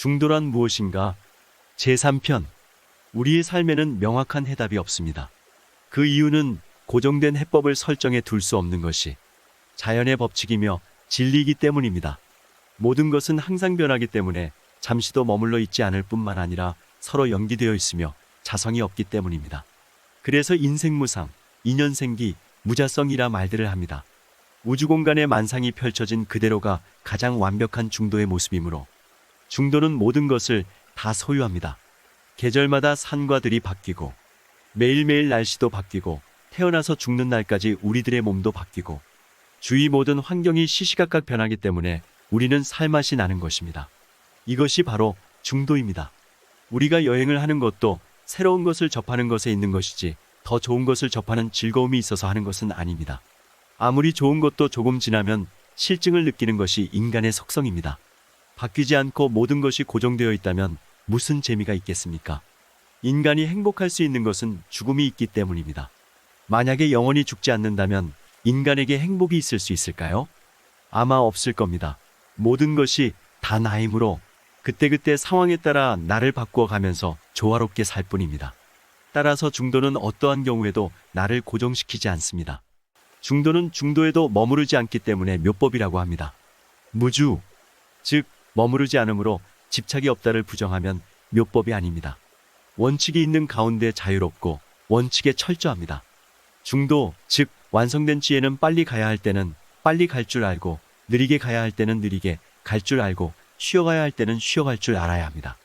중도란 무엇인가? 제3편. 우리의 삶에는 명확한 해답이 없습니다. 그 이유는 고정된 해법을 설정해 둘 수 없는 것이 자연의 법칙이며 진리이기 때문입니다. 모든 것은 항상 변하기 때문에 잠시도 머물러 있지 않을 뿐만 아니라 서로 연기되어 있으며 자성이 없기 때문입니다. 그래서 인생무상, 인연생기, 무자성이라 말들을 합니다. 우주공간의 만상이 펼쳐진 그대로가 가장 완벽한 중도의 모습이므로 중도는 모든 것을 다 소유합니다. 계절마다 산과 들이 바뀌고 매일매일 날씨도 바뀌고 태어나서 죽는 날까지 우리들의 몸도 바뀌고 주위 모든 환경이 시시각각 변하기 때문에 우리는 살맛이 나는 것입니다. 이것이 바로 중도입니다. 우리가 여행을 하는 것도 새로운 것을 접하는 것에 있는 것이지 더 좋은 것을 접하는 즐거움이 있어서 하는 것은 아닙니다. 아무리 좋은 것도 조금 지나면 실증을 느끼는 것이 인간의 속성입니다. 바뀌지 않고 모든 것이 고정되어 있다면 무슨 재미가 있겠습니까? 인간이 행복할 수 있는 것은 죽음이 있기 때문입니다. 만약에 영원히 죽지 않는다면 인간에게 행복이 있을 수 있을까요? 아마 없을 겁니다. 모든 것이 다 나이므로 그때그때 상황에 따라 나를 바꾸어 가면서 조화롭게 살 뿐입니다. 따라서 중도는 어떠한 경우에도 나를 고정시키지 않습니다. 중도는 중도에도 머무르지 않기 때문에 묘법이라고 합니다. 무주, 즉 머무르지 않으므로 집착이 없다를 부정하면 묘법이 아닙니다. 원칙이 있는 가운데 자유롭고 원칙에 철저합니다. 중도, 즉 완성된 지혜는 빨리 가야 할 때는 빨리 갈 줄 알고 느리게 가야 할 때는 느리게 갈 줄 알고 쉬어가야 할 때는 쉬어갈 줄 알아야 합니다.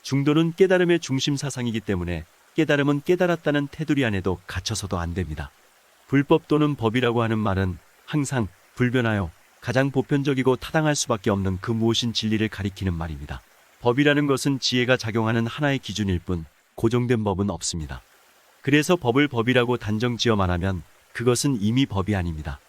중도는 깨달음의 중심 사상이기 때문에 깨달음은 깨달았다는 테두리 안에도 갇혀서도 안 됩니다. 불법 또는 법이라고 하는 말은 항상 불변하여 가장 보편적이고 타당할 수밖에 없는 그 무엇인 진리를 가리키는 말입니다. 법이라는 것은 지혜가 작용하는 하나의 기준일 뿐 고정된 법은 없습니다. 그래서 법을 법이라고 단정 지어 말하면 그것은 이미 법이 아닙니다.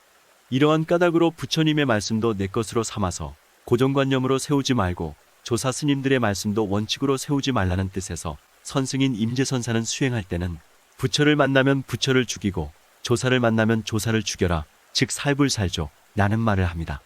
이러한 까닭으로 부처님의 말씀도 내 것으로 삼아서 고정관념으로 세우지 말고 조사 스님들의 말씀도 원칙으로 세우지 말라는 뜻에서 선승인 임재선사는 수행할 때는 부처를 만나면 부처를 죽이고 조사를 만나면 조사를 죽여라, 즉 살불살조 라는 말을 합니다.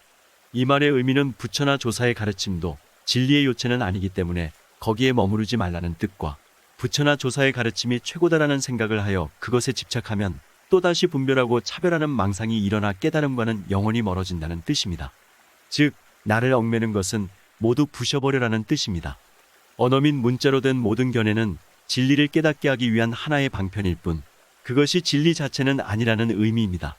이 말의 의미는 부처나 조사의 가르침도 진리의 요체는 아니기 때문에 거기에 머무르지 말라는 뜻과 부처나 조사의 가르침이 최고다라는 생각을 하여 그것에 집착하면 또다시 분별하고 차별하는 망상이 일어나 깨달음과는 영원히 멀어진다는 뜻입니다. 즉 나를 얽매는 것은 모두 부셔버려라는 뜻입니다. 언어 및 문자로 된 모든 견해는 진리를 깨닫게 하기 위한 하나의 방편일 뿐 그것이 진리 자체는 아니라는 의미입니다.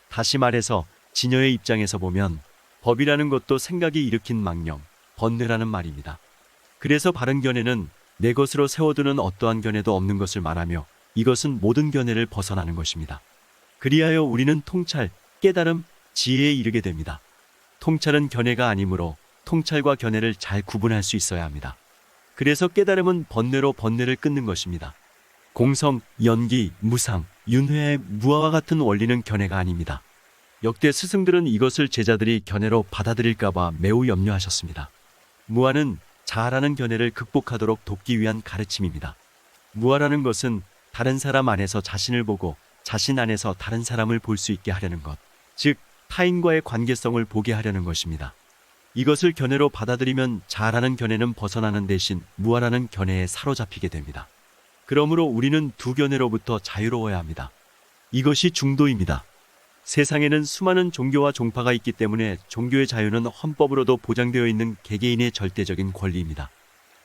다시 말해서 진여의 입장에서 보면 법이라는 것도 생각이 일으킨 망념, 번뇌라는 말입니다. 그래서 바른 견해는 내 것으로 세워두는 어떠한 견해도 없는 것을 말하며 이것은 모든 견해를 벗어나는 것입니다. 그리하여 우리는 통찰, 깨달음, 지혜에 이르게 됩니다. 통찰은 견해가 아니므로 통찰과 견해를 잘 구분할 수 있어야 합니다. 그래서 깨달음은 번뇌로 번뇌를 끊는 것입니다. 공성, 연기, 무상, 윤회의 무아와 같은 원리는 견해가 아닙니다. 역대 스승들은 이것을 제자들이 견해로 받아들일까봐 매우 염려하셨습니다. 무아는 자아라는 견해를 극복하도록 돕기 위한 가르침입니다. 무아라는 것은 다른 사람 안에서 자신을 보고 자신 안에서 다른 사람을 볼 수 있게 하려는 것, 즉 타인과의 관계성을 보게 하려는 것입니다. 이것을 견해로 받아들이면 자아라는 견해는 벗어나는 대신 무아라는 견해에 사로잡히게 됩니다. 그러므로 우리는 두 견해로부터 자유로워야 합니다. 이것이 중도입니다. 세상에는 수많은 종교와 종파가 있기 때문에 종교의 자유는 헌법으로도 보장되어 있는 개개인의 절대적인 권리입니다.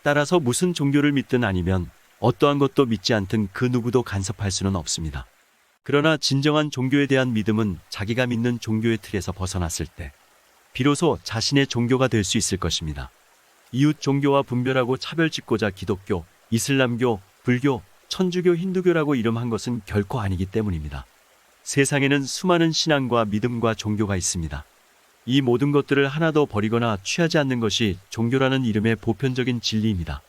따라서 무슨 종교를 믿든 아니면 어떠한 것도 믿지 않든 그 누구도 간섭할 수는 없습니다. 그러나 진정한 종교에 대한 믿음은 자기가 믿는 종교의 틀에서 벗어났을 때 비로소 자신의 종교가 될 수 있을 것입니다. 이웃 종교와 분별하고 차별짓고자 기독교, 이슬람교, 불교, 천주교, 힌두교라고 이름한 것은 결코 아니기 때문입니다. 세상에는 수많은 신앙과 믿음과 종교가 있습니다. 이 모든 것들을 하나도 버리거나 취하지 않는 것이 종교라는 이름의 보편적인 진리입니다.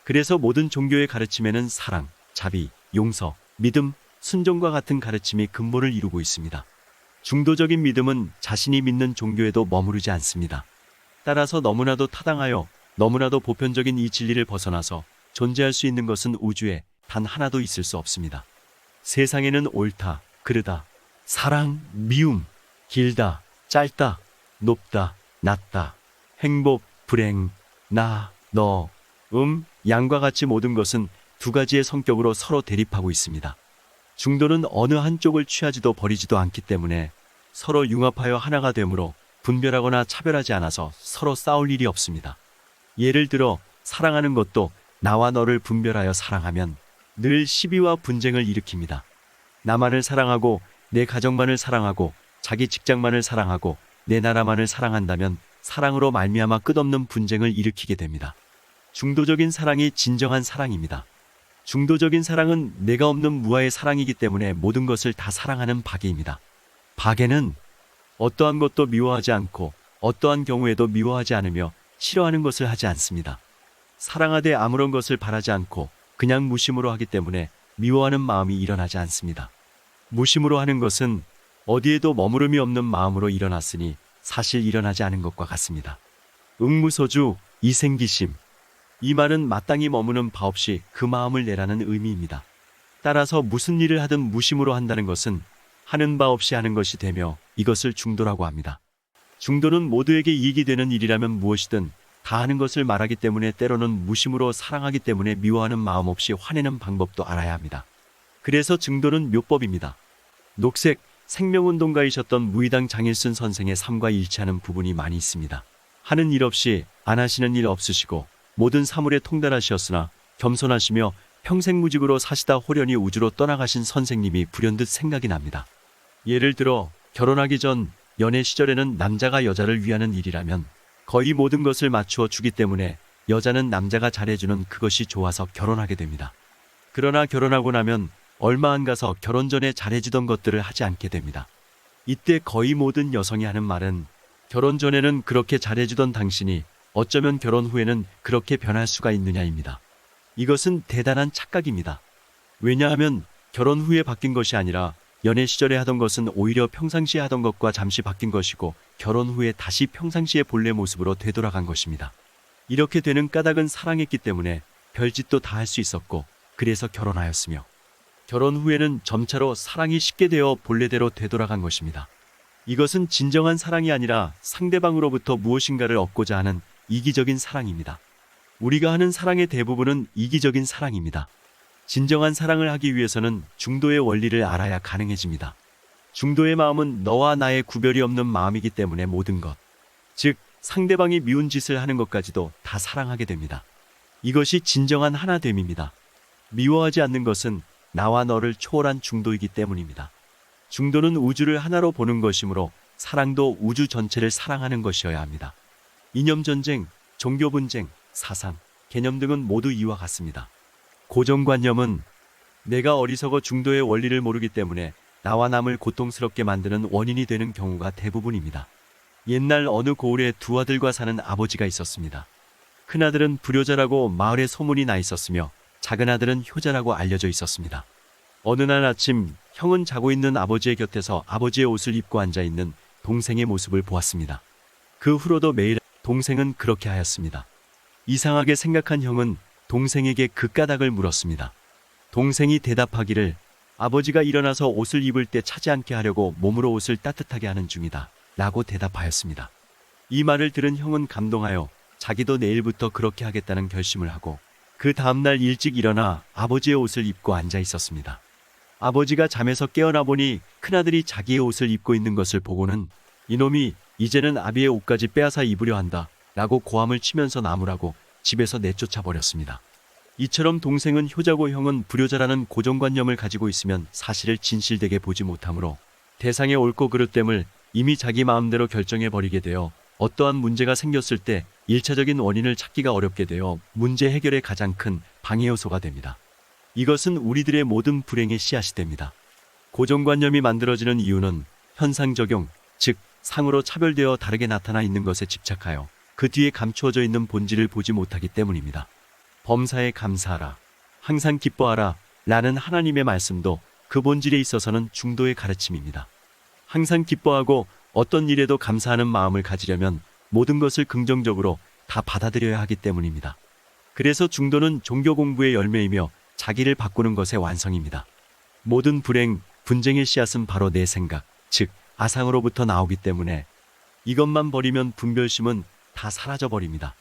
그래서 모든 종교의 가르침에는 사랑, 자비, 용서, 믿음, 순종과 같은 가르침이 근본을 이루고 있습니다. 중도적인 믿음은 자신이 믿는 종교에도 머무르지 않습니다. 따라서 너무나도 타당하여 너무나도 보편적인 이 진리를 벗어나서 존재할 수 있는 것은 우주에 단 하나도 있을 수 없습니다. 세상에는 옳다, 그르다, 사랑, 미움, 길다, 짧다, 높다, 낮다, 행복, 불행, 나, 너, 양과 같이 모든 것은 두 가지의 성격으로 서로 대립하고 있습니다. 중도는 어느 한쪽을 취하지도 버리지도 않기 때문에 서로 융합하여 하나가 되므로 분별하거나 차별하지 않아서 서로 싸울 일이 없습니다. 예를 들어 사랑하는 것도 나와 너를 분별하여 사랑하면 늘 시비와 분쟁을 일으킵니다. 나만을 사랑하고 내 가정만을 사랑하고 자기 직장만을 사랑하고 내 나라만을 사랑한다면 사랑으로 말미암아 끝없는 분쟁을 일으키게 됩니다. 중도적인 사랑이 진정한 사랑입니다. 중도적인 사랑은 내가 없는 무아의 사랑이기 때문에 모든 것을 다 사랑하는 박애입니다. 박애는 어떠한 것도 미워하지 않고 어떠한 경우에도 미워하지 않으며 싫어하는 것을 하지 않습니다. 사랑하되 아무런 것을 바라지 않고 그냥 무심으로 하기 때문에 미워하는 마음이 일어나지 않습니다. 무심으로 하는 것은 어디에도 머무름이 없는 마음으로 일어났으니 사실 일어나지 않은 것과 같습니다. 응무소주, 이생기심. 이 말은 마땅히 머무는 바 없이 그 마음을 내라는 의미입니다. 따라서 무슨 일을 하든 무심으로 한다는 것은 하는 바 없이 하는 것이 되며 이것을 중도라고 합니다. 중도는 모두에게 이익이 되는 일이라면 무엇이든 다 하는 것을 말하기 때문에 때로는 무심으로 사랑하기 때문에 미워하는 마음 없이 화내는 방법도 알아야 합니다. 그래서 중도는 묘법입니다. 녹색 생명운동가이셨던 무의당 장일순 선생의 삶과 일치하는 부분이 많이 있습니다. 하는 일 없이 안 하시는 일 없으시고 모든 사물에 통달하시었으나 겸손하시며 평생무직으로 사시다 호련히 우주로 떠나가신 선생님이 불현듯 생각이 납니다. 예를 들어 결혼하기 전 연애 시절에는 남자가 여자를 위하는 일이라면 거의 모든 것을 맞추어 주기 때문에 여자는 남자가 잘해주는 그것이 좋아서 결혼하게 됩니다. 그러나 결혼하고 나면 얼마 안 가서 결혼 전에 잘해주던 것들을 하지 않게 됩니다. 이때 거의 모든 여성이 하는 말은 결혼 전에는 그렇게 잘해주던 당신이 어쩌면 결혼 후에는 그렇게 변할 수가 있느냐입니다. 이것은 대단한 착각입니다. 왜냐하면 결혼 후에 바뀐 것이 아니라 연애 시절에 하던 것은 오히려 평상시에 하던 것과 잠시 바뀐 것이고 결혼 후에 다시 평상시의 본래 모습으로 되돌아간 것입니다. 이렇게 되는 까닭은 사랑했기 때문에 별짓도 다 할 수 있었고 그래서 결혼하였으며 결혼 후에는 점차로 사랑이 쉽게 되어 본래대로 되돌아간 것입니다. 이것은 진정한 사랑이 아니라 상대방으로부터 무엇인가를 얻고자 하는 이기적인 사랑입니다. 우리가 하는 사랑의 대부분은 이기적인 사랑입니다. 진정한 사랑을 하기 위해서는 중도의 원리를 알아야 가능해집니다. 중도의 마음은 너와 나의 구별이 없는 마음이기 때문에 모든 것, 즉 상대방이 미운 짓을 하는 것까지도 다 사랑하게 됩니다. 이것이 진정한 하나됨입니다. 미워하지 않는 것은 나와 너를 초월한 중도이기 때문입니다. 중도는 우주를 하나로 보는 것이므로 사랑도 우주 전체를 사랑하는 것이어야 합니다. 이념전쟁, 종교분쟁, 사상, 개념 등은 모두 이와 같습니다. 고정관념은 내가 어리석어 중도의 원리를 모르기 때문에 나와 남을 고통스럽게 만드는 원인이 되는 경우가 대부분입니다. 옛날 어느 고을에 두 아들과 사는 아버지가 있었습니다. 큰아들은 불효자라고 마을에 소문이 나 있었으며 작은 아들은 효자라고 알려져 있었습니다. 어느 날 아침 형은 자고 있는 아버지의 곁에서 아버지의 옷을 입고 앉아있는 동생의 모습을 보았습니다. 그 후로도 매일 동생은 그렇게 하였습니다. 이상하게 생각한 형은 동생에게 그 까닭을 물었습니다. 동생이 대답하기를 아버지가 일어나서 옷을 입을 때 차지 않게 하려고 몸으로 옷을 따뜻하게 하는 중이다 라고 대답하였습니다. 이 말을 들은 형은 감동하여 자기도 내일부터 그렇게 하겠다는 결심을 하고 그 다음날 일찍 일어나 아버지의 옷을 입고 앉아 있었습니다. 아버지가 잠에서 깨어나 보니 큰아들이 자기의 옷을 입고 있는 것을 보고는 이놈이 이제는 아비의 옷까지 빼앗아 입으려 한다 라고 고함을 치면서 나무라고 집에서 내쫓아 버렸습니다. 이처럼 동생은 효자고 형은 불효자라는 고정관념을 가지고 있으면 사실을 진실되게 보지 못하므로 대상의 옳고 그릇됨을 이미 자기 마음대로 결정해버리게 되어 어떠한 문제가 생겼을 때 1차적인 원인을 찾기가 어렵게 되어 문제 해결의 가장 큰 방해 요소가 됩니다. 이것은 우리들의 모든 불행의 씨앗이 됩니다. 고정관념이 만들어지는 이유는 현상적용, 즉 상으로 차별되어 다르게 나타나 있는 것에 집착하여 그 뒤에 감추어져 있는 본질을 보지 못하기 때문입니다. 범사에 감사하라, 항상 기뻐하라 라는 하나님의 말씀도 그 본질에 있어서는 중도의 가르침입니다. 항상 기뻐하고 어떤 일에도 감사하는 마음을 가지려면 모든 것을 긍정적으로 다 받아들여야 하기 때문입니다. 그래서 중도는 종교 공부의 열매이며 자기를 바꾸는 것의 완성입니다. 모든 불행, 분쟁의 씨앗은 바로 내 생각, 즉 아상으로부터 나오기 때문에 이것만 버리면 분별심은 다 사라져버립니다.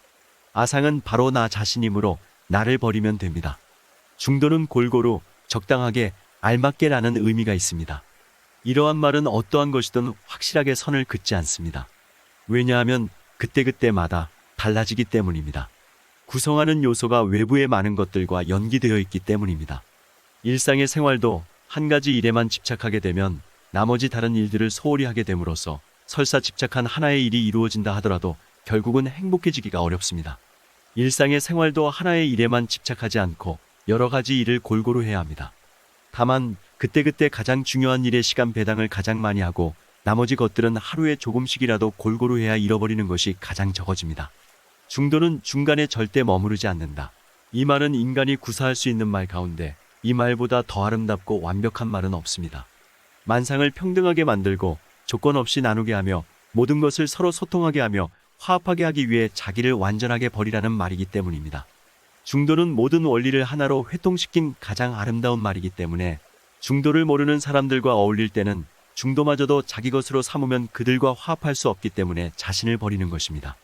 아상은 바로 나 자신이므로 나를 버리면 됩니다. 중도는 골고루, 적당하게, 알맞게라는 의미가 있습니다. 이러한 말은 어떠한 것이든 확실하게 선을 긋지 않습니다. 왜냐하면 그때그때마다 달라지기 때문입니다. 구성하는 요소가 외부의 많은 것들과 연기되어 있기 때문입니다. 일상의 생활도 한 가지 일에만 집착하게 되면 나머지 다른 일들을 소홀히 하게 됨으로써 설사 집착한 하나의 일이 이루어진다 하더라도 결국은 행복해지기가 어렵습니다. 일상의 생활도 하나의 일에만 집착하지 않고 여러 가지 일을 골고루 해야 합니다. 다만 그때그때 가장 중요한 일에 시간 배당을 가장 많이 하고 나머지 것들은 하루에 조금씩이라도 골고루 해야 잃어버리는 것이 가장 적어집니다. 중도는 중간에 절대 머무르지 않는다. 이 말은 인간이 구사할 수 있는 말 가운데 이 말보다 더 아름답고 완벽한 말은 없습니다. 만상을 평등하게 만들고 조건 없이 나누게 하며 모든 것을 서로 소통하게 하며 화합하게 하기 위해 자기를 완전하게 버리라는 말이기 때문입니다. 중도는 모든 원리를 하나로 회통시킨 가장 아름다운 말이기 때문에 중도를 모르는 사람들과 어울릴 때는 중도마저도 자기 것으로 삼으면 그들과 화합할 수 없기 때문에 자신을 버리는 것입니다.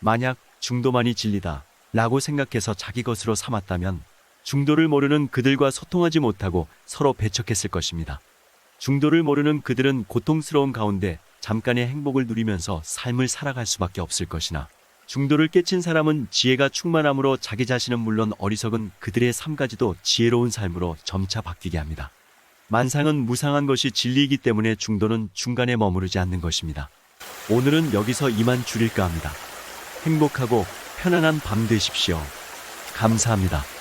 만약 중도만이 진리다 라고 생각해서 자기 것으로 삼았다면 중도를 모르는 그들과 소통하지 못하고 서로 배척했을 것입니다. 중도를 모르는 그들은 고통스러운 가운데 잠깐의 행복을 누리면서 삶을 살아갈 수밖에 없을 것이나 중도를 깨친 사람은 지혜가 충만함으로 자기 자신은 물론 어리석은 그들의 삶까지도 지혜로운 삶으로 점차 바뀌게 합니다. 만상은 무상한 것이 진리이기 때문에 중도는 중간에 머무르지 않는 것입니다. 오늘은 여기서 이만 줄일까 합니다. 행복하고 편안한 밤 되십시오. 감사합니다.